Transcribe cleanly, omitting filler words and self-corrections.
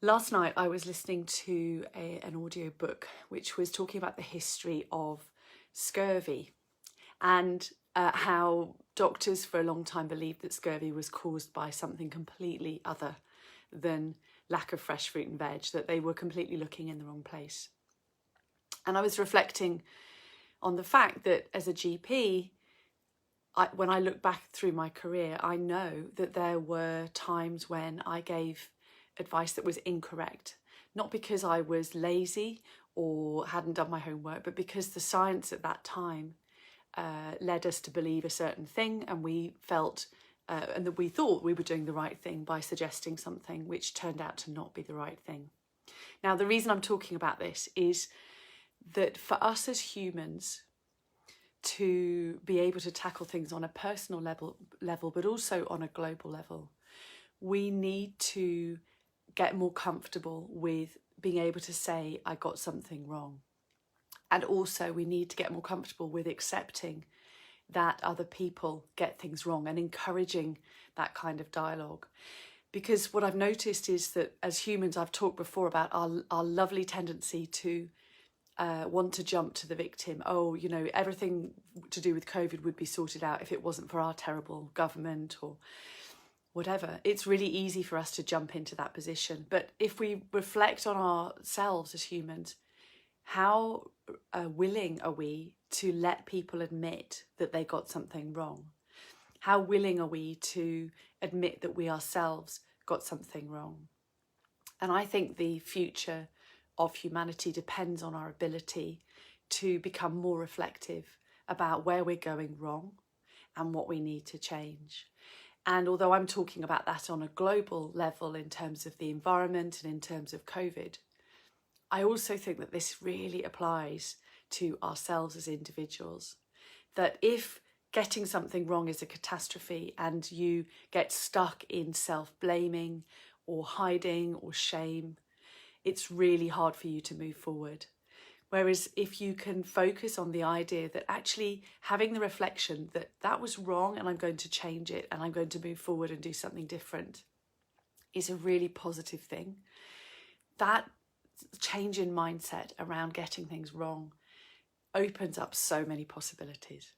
Last night I was listening to an audio book which was talking about the history of scurvy and how doctors for a long time believed that scurvy was caused by something completely other than lack of fresh fruit and veg, that they were completely looking in the wrong place. And I was reflecting on the fact that as a GP, when I look back through my career, I know that there were times when I gave advice that was incorrect, not because I was lazy or hadn't done my homework, but because the science at that time led us to believe a certain thing, and we felt and that we thought we were doing the right thing by suggesting something which turned out to not be the right thing. Now, the reason I'm talking about this is that for us as humans to be able to tackle things on a personal level, but also on a global level, we need to get more comfortable with being able to say, I got something wrong. And also we need to get more comfortable with accepting that other people get things wrong and encouraging that kind of dialogue. Because what I've noticed is that as humans, I've talked before about our lovely tendency to want to jump to the victim. Oh, you know, everything to do with COVID would be sorted out if it wasn't for our terrible government or whatever. It's really easy for us to jump into that position. But if we reflect on ourselves as humans, how willing are we to let people admit that they got something wrong? How willing are we to admit that we ourselves got something wrong? And I think the future of humanity depends on our ability to become more reflective about where we're going wrong and what we need to change. And although I'm talking about that on a global level in terms of the environment and in terms of COVID, I also think that this really applies to ourselves as individuals. That if getting something wrong is a catastrophe and you get stuck in self-blaming or hiding or shame, it's really hard for you to move forward. Whereas if you can focus on the idea that actually having the reflection that that was wrong and I'm going to change it and I'm going to move forward and do something different is a really positive thing. That change in mindset around getting things wrong opens up so many possibilities.